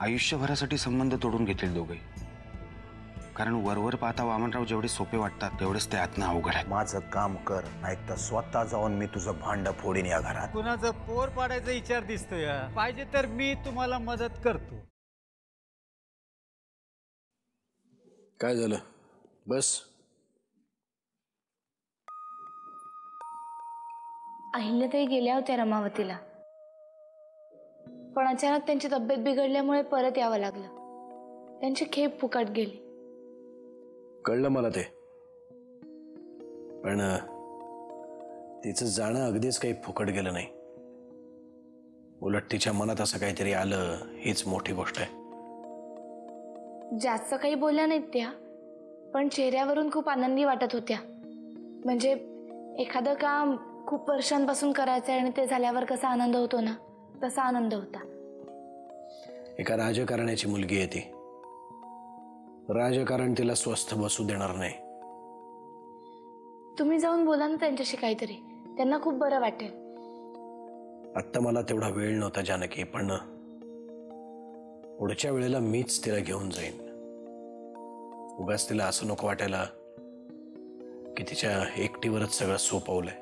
आयुष्यभरासाठी संबंध तोडून घेतील दोघे। कारण वरवर पाहता वामनराव जेवढे सोपे वाटतात तेवढेच ते आतनं अवघड आहे। माझं काम कर, नाहीतर स्वतः जाऊन मी तुझं भांड फोडीन या घरात। कुणाचं पोर पाडायचा विचार दिसतोय, पाहिजे तर मी तुम्हाला मदत करतो। काय झालं? बस। अहिल्याताई गेल्या होत्या रमावतीला, पण अचानक त्यांची तब्येत बिघडल्यामुळे परत यावं लागलं। त्यांची खेप फुकट गेली। कळलं मला ते, पण तिचं जाणं अगदीच काही फुकट गेलं नाही। उलट तिच्या मनात असं काहीतरी आलं, हीच मोठी गोष्ट आहे। जास्त काही बोलल्या नाहीत त्या, पण चेहऱ्यावरून खूप आनंदी वाटत होत्या। म्हणजे एखादं काम खूप वर्षांपासून करायचं आणि ते झाल्यावर कसा आनंद होतो ना, तसा आनंद होता। एका राजकारण्याची मुलगी आहे ती। राजकारण तिला स्वस्थ बसू देणार नाही। तुम्ही जाऊन बोला ना त्यांच्याशी काहीतरी, त्यांना खूप बरं वाटेल। आत्ता मला तेवढा वेळ नव्हता जानकी, पण पुढच्या वेळेला मीच तिला घेऊन जाईन। उगाच तिला असं नको वाटायला की तिच्या एकटीवरच सगळं सोपवलंय।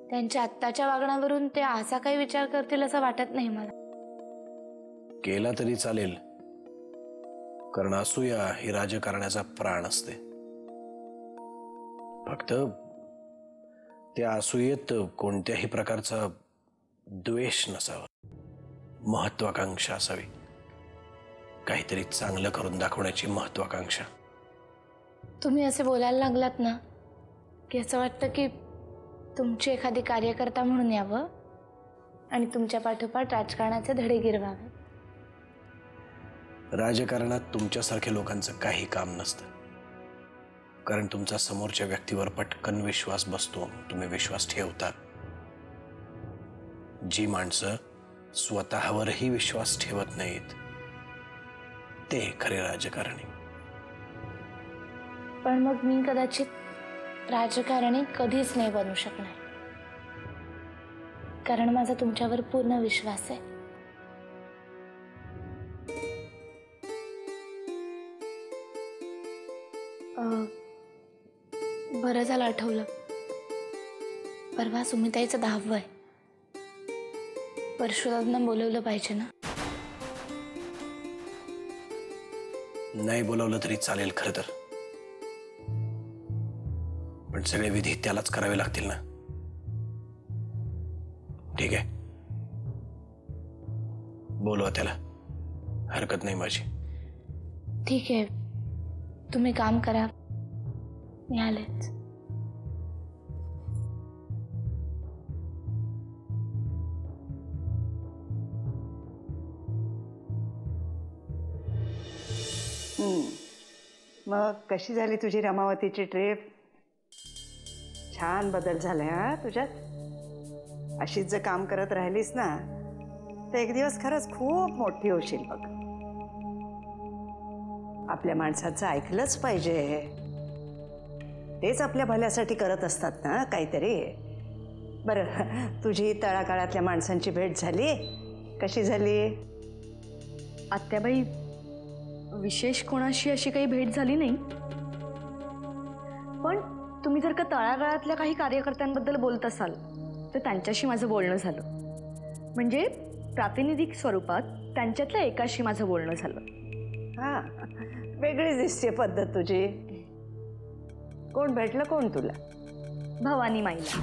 त्यांच्या आत्ताच्या वागण्यावरून ते असा काही विचार करतील असं वाटत नाही मला। केला तरी चालेल, कारण असूया ही राजकारणाचा प्राण असते। फक्त त्या असूयेत कोणत्याही प्रकारचा द्वेष नसावा, महत्वाकांक्षा असावी, काहीतरी चांगलं करून दाखवण्याची महत्वाकांक्षा। तुम्ही असे बोलायला लागलात ना की असं वाटतं की तुमची एखादी कार्यकर्ता म्हणून यावं आणि तुमच्या पाठोपाठ राजकारणाचे धडे गिरवावे। राजकारणात तुमच्यासारख्या लोकांचं काही काम नसतं, कारण तुमचा समोरच्या व्यक्तीवर पटकन विश्वास बसतो, तुम्ही विश्वास ठेवता। जी माणसं स्वतःवरही विश्वास ठेवत नाहीत ते खरे राजकारणी। पण मग मी कदाचित राजकारणी कधीच नाही बनू शकणार, कारण माझा तुमच्यावर पूर्ण विश्वास आहे। बरं झालं आठवलं, परवा सुमिताईचं 10वं आहे। परशुरामना बोलवलं पाहिजे ना? नाही बोलावलं तरी चालेल खरं तर, पण सगळे विधी त्यालाच करावे लागतील ना। ठीक आहे, बोलवा त्याला, हरकत नाही माझी। ठीक आहे, तुम्ही काम करा, मी आलेच। मग कशी झाली तुझी रमावतीची ट्रिप? छान बदल झालाय हा तुझ्यात। अशीच जर काम करत राहिलीस ना तर एक दिवस खरंच खूप मोठी होशील बघ। आपल्या माणसाचं ऐकलंच पाहिजे, तेच आपल्या भल्यासाठी करत असतात ना काहीतरी। बरं, तुझी तळागाळातल्या माणसांची भेट झाली? कशी झाली? आत्याबाई, विशेष कोणाशी अशी काही भेट झाली नाही, पण तुम्ही जर का तळागाळातल्या काही कार्यकर्त्यांबद्दल बोलत असाल तर त्यांच्याशी माझं बोलणं झालं। म्हणजे प्रातिनिधिक स्वरूपात त्यांच्यातल्या एकाशी माझं बोलणं झालं। हा, वेगळीच दिसते पद्धत तुझी। कोण भेटलं कोण तुला? भवानी माईला।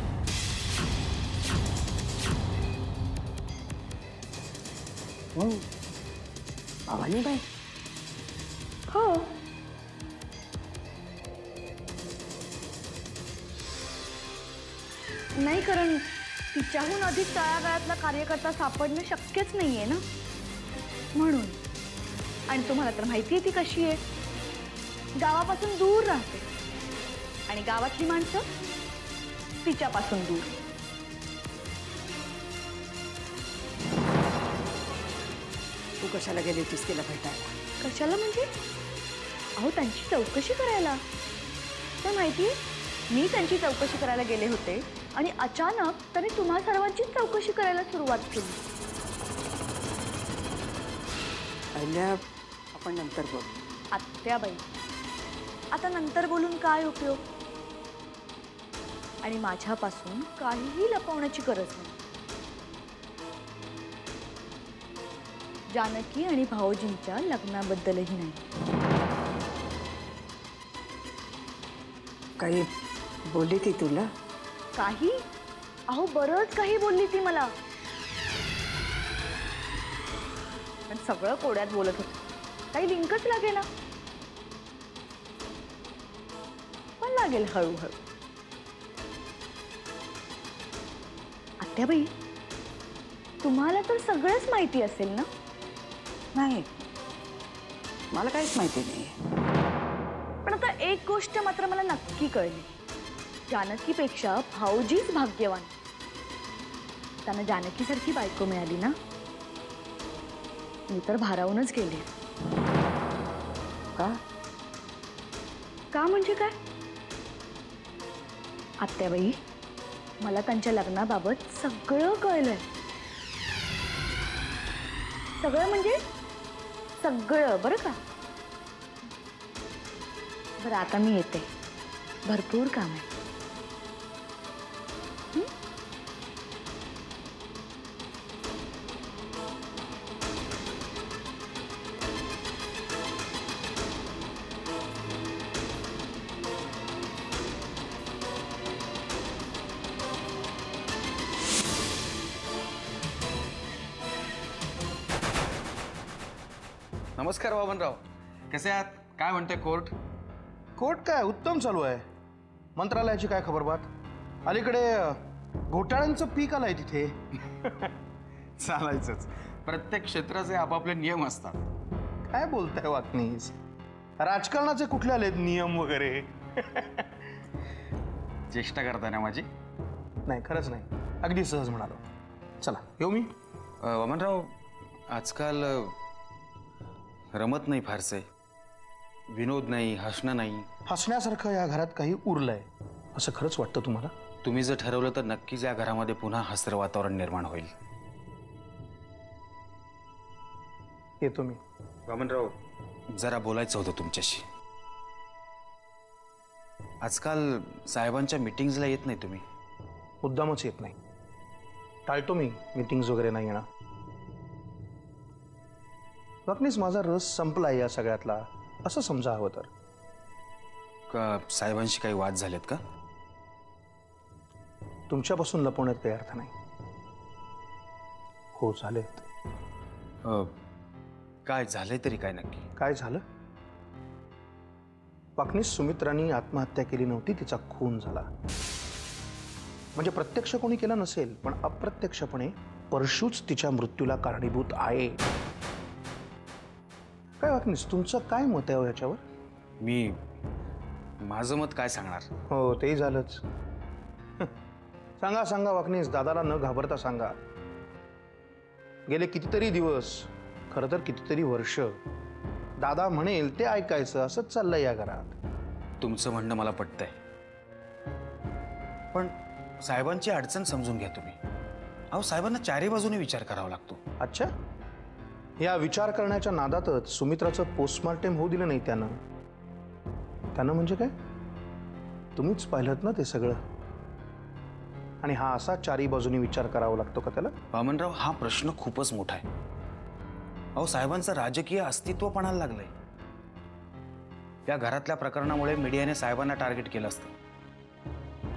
भवानी बाई? हो, नाही, कारण तिच्याहून अधिक तळागाळातला कार्यकर्ता सापडणं शक्यच नाहीये ना, म्हणून। आणि तुम्हाला तर माहिती आहे ती कशी आहे, गावापासून दूर राहते आणि गावातली माणसं तिच्यापासून दूर। तू कशाला गेली होतीस तिला भेटायला? कशाला म्हणजे? अहो, त्यांची चौकशी करायला। तर माहिती आहे, मी त्यांची चौकशी करायला गेले होते आणि अचानक त्यांनी तुम्हा सर्वांची चौकशी करायला सुरुवात केली। अहिल्या, आपण नंतर बोलू. आत्याबाई, आता नंतर बोलून काय उपयोग? आणि माझ्यापासून काहीही लपवण्याची गरज नाही. जानकी आणि भाऊजींच्या लग्नाबद्दलही नाही. काही बोलली ती तुला? काही? अहो बरंच काही बोलली ती मला. पण सगळं कोड्यात बोलत होतं. काही लिंकच लागेना. पण लागेल हळूहळू. आत्याबाई, तुम्हाला तर सगळंच माहिती असेल ना? नाही, मला काहीच माहिती नाही. पण आता एक गोष्ट मात्र मला नक्की कळली. जानकीपेक्षा भाऊजीच भाग्यवान. त्यांना जानकीसारखी बायको मिळाली ना. मी तर भारावूनच गेले. का? का म्हणजे काय? आत्याबाई, मला त्यांच्या लग्नाबाबत सगळं कळलंय. सगळं म्हणजे सगळं, बरं का? बरं, आता मी येते. भरपूर काम आहे. नमस्कार वामनराव, कसे आहात? काय म्हणते कोर्ट? कोर्ट काय उत्तम चालू आहे. मंत्रालयाची काय खबर बात? अलीकडे घोटाळ्यांचं पीक आलंय तिथे. चालायचंच. प्रत्येक क्षेत्राचे आपापले नियम असतात. काय बोलताय वाकनीस? राजकारणाचे कुठले आलेत नियम वगैरे? चेष्टा करताय ना माझी? नाही, खरंच नाही, अगदी सहज म्हणालो. चला येऊ मी. वामनराव, आजकाल रमत नाही फारसे. विनोद नाही, हसणं नाही. हसण्यासारखं या घरात काही उरलंय असं खरंच वाटतं तुम्हाला? तुम्ही जर ठरवलं तर नक्कीच या घरामध्ये पुन्हा हसरं वातावरण निर्माण होईल. येतो मी. वामनराव, जरा बोलायचं होतं तुमच्याशी. आजकाल साहेबांच्या मीटिंग्सला येत नाही तुम्ही. मुद्दामच येत नाही. टाळतो मी मीटिंग्स वगैरे नाही येणार. वाकनीस, माझा रस संपलाय या सगळ्यातला असं समजा हवं तर. का साहेबांशी काही वाद झालेत का? तुमच्यापासून लपवण्यात काही अर्थ नाही. हो, झालेत. काय झालंय तरी काय नक्की? काय झालं? वाकनीस, सुमित्रानी आत्महत्या केली नव्हती, तिचा खून झाला. म्हणजे प्रत्यक्ष कोणी केला नसेल, पण अप्रत्यक्षपणे परशूच तिच्या मृत्यूला कारणीभूत आहे. काय वाकनीस, तुमचं काय मत आहे याच्यावर? माझं मत काय सांगणार? हो, तेही झालंच. सांगा सांगा वाकनीस, दादाला न घाबरता सांगा. गेले कितीतरी दिवस, खरं तर कितीतरी वर्ष, दादा म्हणेल ते ऐकायचं असंच चाललंय या घरात. तुमचं म्हणणं मला पटतंय, पण साहेबांची अडचण समजून घ्या तुम्ही. अहो, साहेबांना चारही बाजूने विचार करावा लागतो. अच्छा, या विचार करण्याच्या नादातच सुमित्राचं पोस्टमार्टम होऊ दिलं नाही त्यानं. म्हणजे काय? तुम्हीच पाहिलं ना ते सगळं. आणि हा असा चारी बाजूनी विचार करावा लागतो का त्याला? वामनराव, हा प्रश्न खूपच मोठा आहे. अहो, साहेबांचं राजकीय अस्तित्व पणाला लागलंय. या घरातल्या प्रकरणामुळे मीडियाने साहेबांना टार्गेट केलं असतं.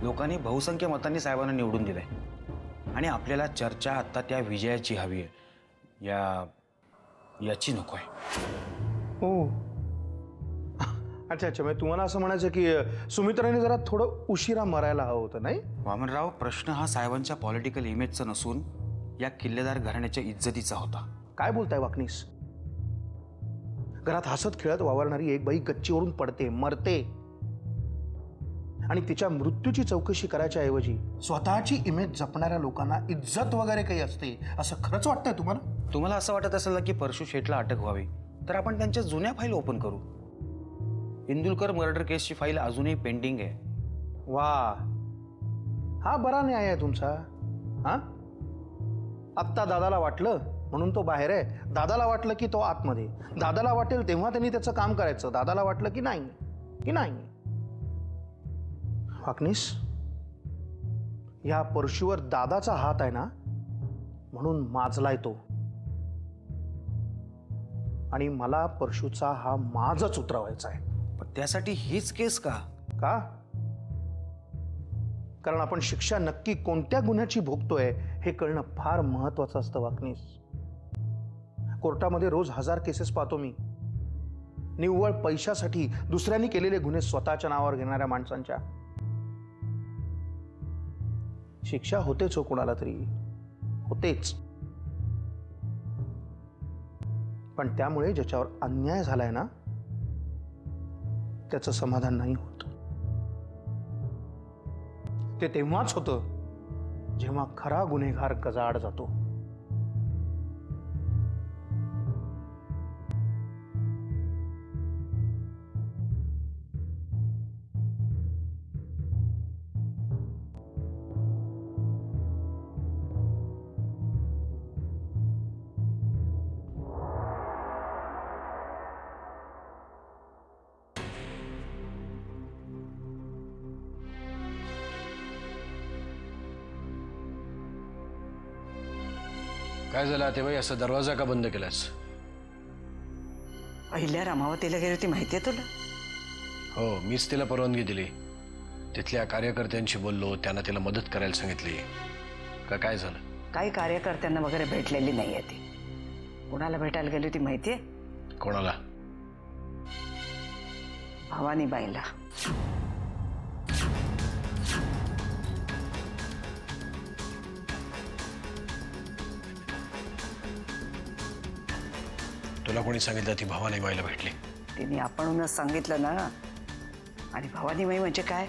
लोकांनी बहुसंख्य मतांनी साहेबांना निवडून दिलंय आणि आपल्याला चर्चा आता त्या विजयाची हवी आहे, याची नको आहे. हो, अच्छा अच्छा, म्हणजे तुम्हाला असं म्हणायचं की सुमित्राने जरा थोडं उशिरा मरायला हवं होतं, नाही? वामनराव, प्रश्न हा साहेबांच्या पॉलिटिकल इमेजचा नसून या किल्लेदार घराण्याच्या इज्जतीचा होता. काय बोलताय वाकनीस? घरात हसत खेळत वावरणारी एक बाई गच्चीवरून पडते, मरते, आणि तिच्या मृत्यूची चौकशी करायच्या ऐवजी स्वतःची इमेज जपणाऱ्या लोकांना इज्जत वगैरे काही असते असं खरंच वाटतंय तुम्हाला? तुम्हाला असं वाटत असेल ना की परशू शेठला अटक व्हावी, तर आपण त्यांच्या जुन्या फाईल ओपन करू. इंदुलकर मर्डर केसची फाईल अजूनही पेंडिंग आहे. वा, हा बरा न्याय आहे तुमचा. हा, आत्ता दादाला वाटलं म्हणून तो बाहेर आहे. दादाला वाटलं की तो आतमध्ये. दादाला वाटेल तेव्हा त्यांनी त्याचं काम करायचं. दादाला वाटलं की नाही, की नाही. वाकनीस, या परशुवर दादाचा हात आहे ना, म्हणून माजलाय तो. आणि मला परशुचा हा माजच उतरवायचा आहे. पण त्यासाठी हीच केस का? का? कारण आपण शिक्षा नक्की कोणत्या गुन्ह्याची भोगतोय हे कळणं फार महत्वाचं असतं वाकनीस. कोर्टामध्ये रोज 1000 केसेस पाहतो मी. निव्वळ पैशासाठी दुसऱ्यांनी केलेले गुन्हे स्वतःच्या नावावर घेणाऱ्या माणसांच्या. शिक्षा होतेच हो, कोणाला तरी होतेच. पण त्यामुळे ज्याच्यावर अन्याय झालाय ना, त्याचं समाधान नाही होत. ते तेव्हाच होतं जेव्हा खरा गुन्हेगार गजाआड जातो. काय झालं आतेबाई, असा दरवाजा का बंद केलास? पहिल्या रामावतीला गेली होती, माहितीये तुला? हो, मीच तिला परवानगी दिली. तिथल्या कार्यकर्त्यांशी बोललो, त्यांना तिला मदत करायला सांगितली. काय झालं? काही कार्यकर्त्यांना वगैरे भेटलेली नाहीये ती. कोणाला भेटायला गेली होती माहितीये? कोणाला? भवानीबाईला. तुला कोणी सांगितलं ती भवानीबाईला भेटली? तिने आपणच सांगितलं ना. आणि भवानीबाई म्हणजे काय?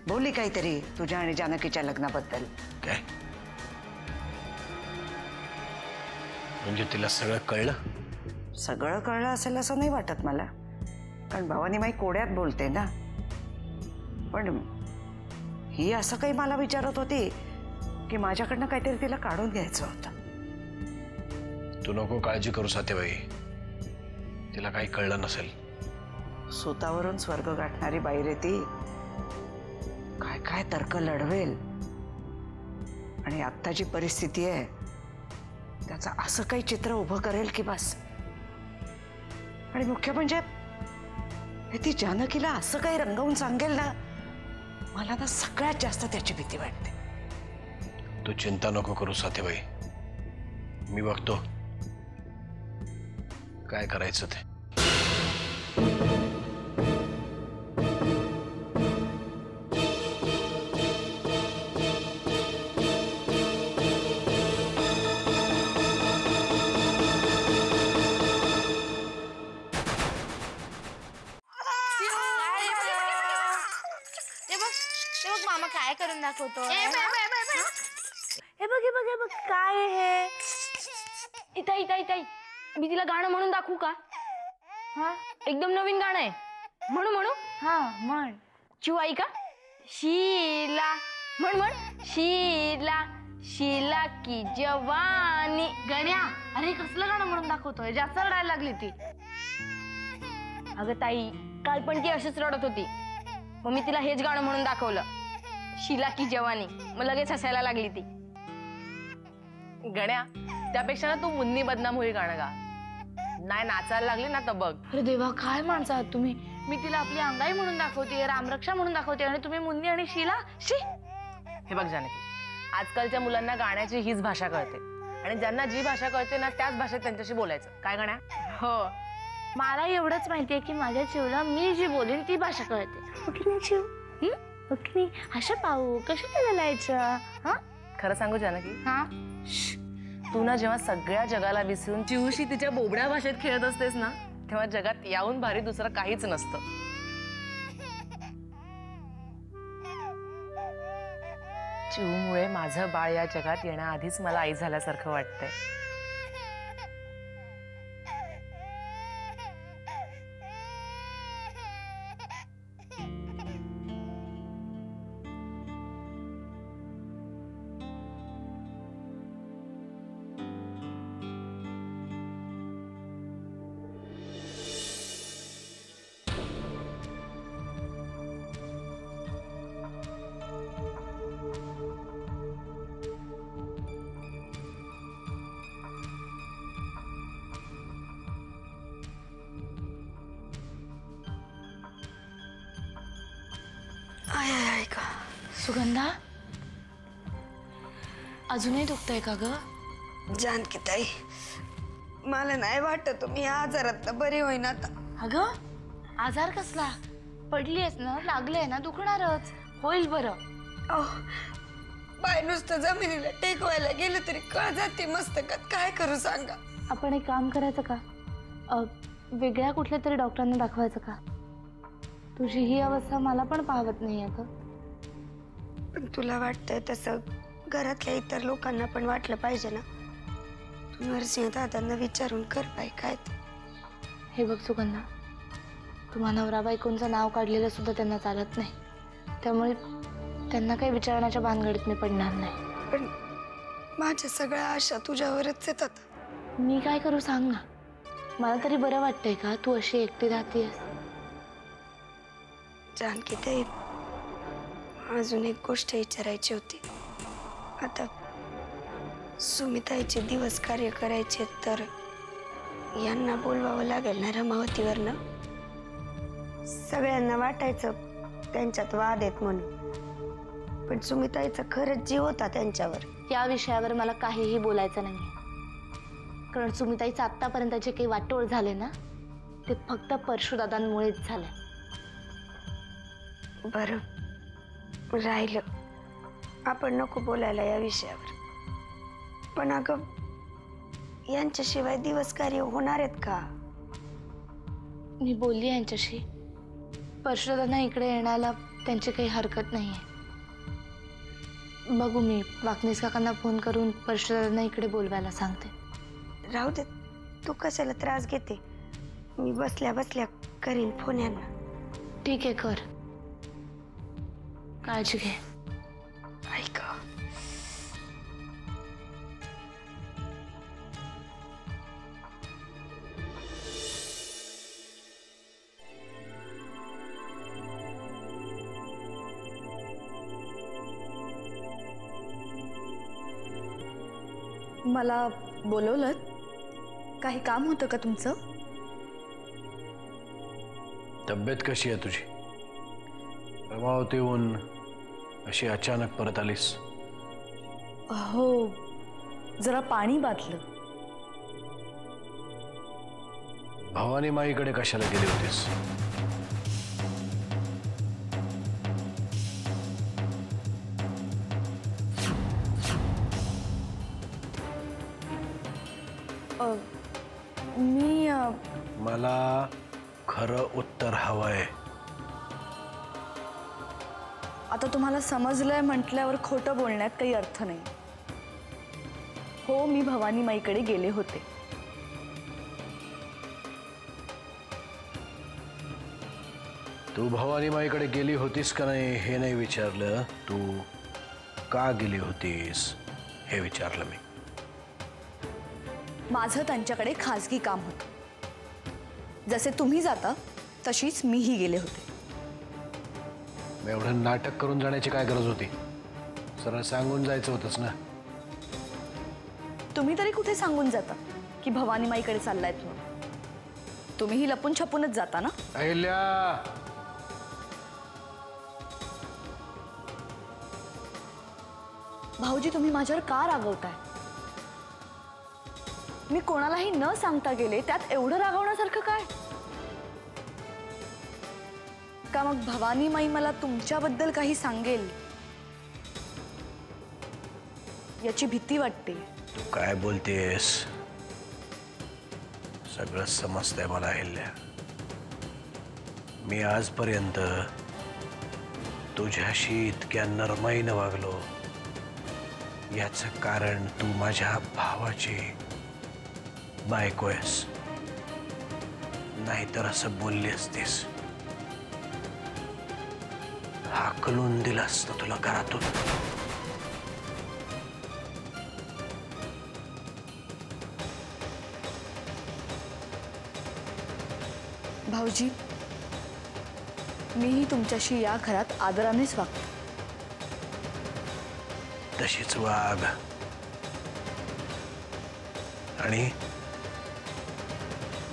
बोलली काहीतरी तुझ्या आणि जानकीच्या लग्नाबद्दल. काय म्हणजे तिला सगळं कळलं? सगळं कळलं असेल असं नाही वाटत मला, कारण भवानीबाई कोड्यात बोलते ना. पण ही असं काही मला विचारत होती की माझ्याकडनं काहीतरी तिला काढून घ्यायचं होतं. तू नको काळजी करू सातेबाई, तिला काही कळलं नसेल. स्वतःवरून स्वर्ग गाठणारी बाई रे ती. काय काय तर्क लढवेल. आणि आत्ता जी परिस्थिती आहे त्याचं असं काही चित्र उभं करेल की बस. आणि मुख्य म्हणजे ती जानकीला असं काही रंगवून सांगेल ना, मला ना सगळ्यात जास्त त्याची भीती वाटते. तू चिंता नको करू सातेबाई, मी बघतो काय करायचं ते. मामा काय करून दाखवतो? हे बघ हे बघ हे बघ काय हे. इथं इथं इथं मी तिला गाणं म्हणून दाखवू का? हा, एकदम नवीन गाणं आहे. म्हणू म्हणू? हा म्हण. चिऊ आई का? शीला म्हण म्हण. शीला शीला की जवानी. गण्या, अरे कसलं गाणं म्हणून दाखवतोय? जास्त रडायला लागली ती. अगं ताई, काल पण ती अशीच रडत होती. मग मी तिला हेच गाणं म्हणून दाखवलं, शीला की जवानी. मग लगेच हसायला लागली ती. गण्या, त्यापेक्षा ना तू मुन्नी बदनाम होईल गाणं गा. नाही नाचायला लागली ना तर बघ. अरे देवा, काय माणसं आहात तुम्ही. मी तिला आपली अंगाई म्हणून दाखवते, रामरक्षा म्हणून दाखवते, आणि तुम्ही मुन्नी आणि शीला. शी. हे बघ जानकी, आजकालच्या मुलांना गाण्याची हीच भाषा कळते. आणि ज्यांना जी भाषा कळते ना त्याच भाषेत त्यांच्याशी बोलायचं. काय गण्या? हो, मला एवढंच माहितीये की माझ्या चिवला मी जी बोलेन ती भाषा कळते. ओके नाही चिव? ओके नाही? अशा पाहू कशाला बोलायचं? हा, खरं सांगू जानकी, हा, तू ना जेव्हा सगळ्या जगाला विसरून चिवशी तिच्या बोबड्या भाषेत खेळत असतेस ना, तेव्हा जगात याहून भारी दुसरं काहीच नसतं. चिवमुळे माझं बाळ या जगात येण्याआधीच मला आई झाल्यासारखं वाटतंय. सुगंधा अजूनही दुखतंय का ग? जानकी ताई, मला नाही वाटत मी या आजारात बरी होईन आता. अगं आजार कसला? पडलीयस ना, लागलंय ना, दुखणारच. होईल बरं. पाय नुसतं जमिनीला टेकवायला गेलं तरी कळ जाते मस्तकात. काय करू सांगा? आपण एक काम करायचं का? वेगळ्या कुठल्या तरी डॉक्टरांना दाखवायचं का? तुझी ही अवस्था मला पण पाहवत नाही आता. पण तुला वाटतंय तसं घरातल्या इतर लोकांना पण वाटलं पाहिजे ना. तू नरसिंह दादांना विचारून कर बाई काय ते. हे बघ सुगंधा, तुम्हा नवरा बायकोंचं नाव काढलेलं सुद्धा त्यांना चालत नाही. त्यामुळे त्यांना काही विचारण्याच्या भानगडीत मी पडणार नाही. पण माझ्या सगळ्या आशा तुझ्यावरच येतात. मी काय करू सांग ना. मला तरी बरं वाटतंय का तू अशी एकटी राहतेस? जानकी ताई, अजून एक गोष्ट विचारायची होती. आता सुमिताईचे दिवस कार्य करायचे तर यांना बोलवावं लागेल ना रमावतीवरनं. सगळ्यांना वाटायचं त्यांच्यात वाद आहेत म्हणून, पण सुमिताईचा खरंच जीव होता त्यांच्यावर. या विषयावर मला काहीही बोलायचं नाही, कारण सुमिताईचं आत्तापर्यंत जे काही वाटोळ झाले ना ते फक्त परशुदादांमुळेच झाले. बरं राहिलं, आपण नको बोलायला या विषयावर. पण अगं यांच्याशिवाय दिवस कार्य होणार आहेत का? मी बोलली यांच्याशी. परशुदादांना इकडे येण्याला त्यांची काही हरकत नाही आहे. बघू, मी वाकनीस काकांना फोन करून परशुदादांना इकडे बोलवायला सांगते. राहू दे, तू कशाला त्रास घेते. मी बसल्या बसल्या करीन फोन यांना. ठीक आहे, कर. काळजी घे. ऐक, मला बोलवलं? काही काम होतं का तुमचं? तब्येत कशी आहे तुझी? रमावतीहून अशी अचानक परत आलीस? हो, जरा पाणी बातलं. भवानी माईकडे कशाला गेली होतीस? मी मला खरं उत्तर हवंय. आता तुम्हाला समजलंय म्हटल्यावर खोटं बोलण्यात काही अर्थ नाही. हो, मी भवानी माईकडे गेले होते. तू भवानी माईकडे गेली होतीस का नाही हे नाही विचारलं. तू का गेली होतीस हे विचारलं मी. माझं त्यांच्याकडे खाजगी काम होतं. जसे तुम्ही जाता तशीच मीही गेले होते. एवढं नाटक करून जाण्याची काय गरज होती? सरळ सांगून जायचं होतंच ना. तुम्ही तरी कुठे सांगून जाता की भवानी माईकडे चाललायत म्हणून? तुम्हीही लपून छपूनच जाता ना. अहिल्या, भाऊजी, तुम्ही माझ्यावर का रागवताय? मी कोणालाही न सांगता गेले, त्यात एवढं रागवण्यासारखं काय? का मग भवानी माई मला तुमच्याबद्दल काही सांगेल याची भीती वाटते. तू काय बोलतेस? सगळं समजतंय मला अहिल्या. मी आजपर्यंत तुझ्याशी इतक्या नरमाईनं वागलो याचं कारण तू माझ्या भावाची बायको आहेस. नाहीतर असं बोलली असतीस. हाकलून दिलं असतं तुला घरातून. भाऊजी, मीही तुमच्याशी या घरात आदरानेच वागते. तशीच वाग. आणि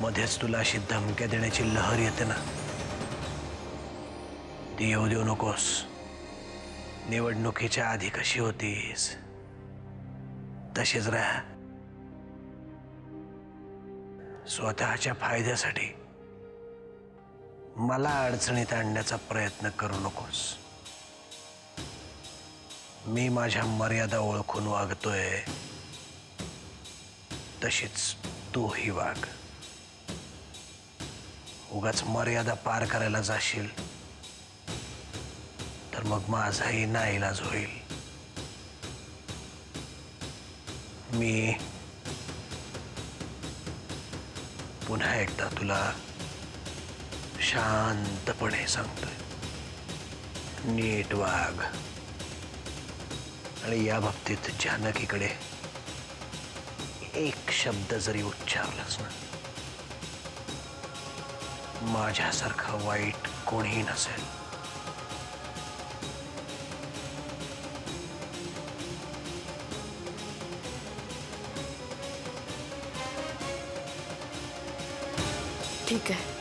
मध्येच तुला अशी धमक्या देण्याची लहर येते ना, ती येऊ देऊ नकोस. निवडणुकीच्या आधी कशी होतीस तशीच राहा. स्वतःच्या फायद्यासाठी मला अडचणीत आणण्याचा प्रयत्न करू नकोस. मी माझ्या मर्यादा ओळखून वागतोय, तशीच तूही वाग. उगाच मर्यादा पार करायला जाशील तर मग माझाही नाईलाज होईल. मी पुन्हा एकदा तुला शांतपणे सांगतोय, नीट वाग. आणि या बाबतीत जानकीकडे एक शब्द जरी उच्चारलास ना, माझ्यासारखा वाईट कोणीही नसेल. ठीक आहे.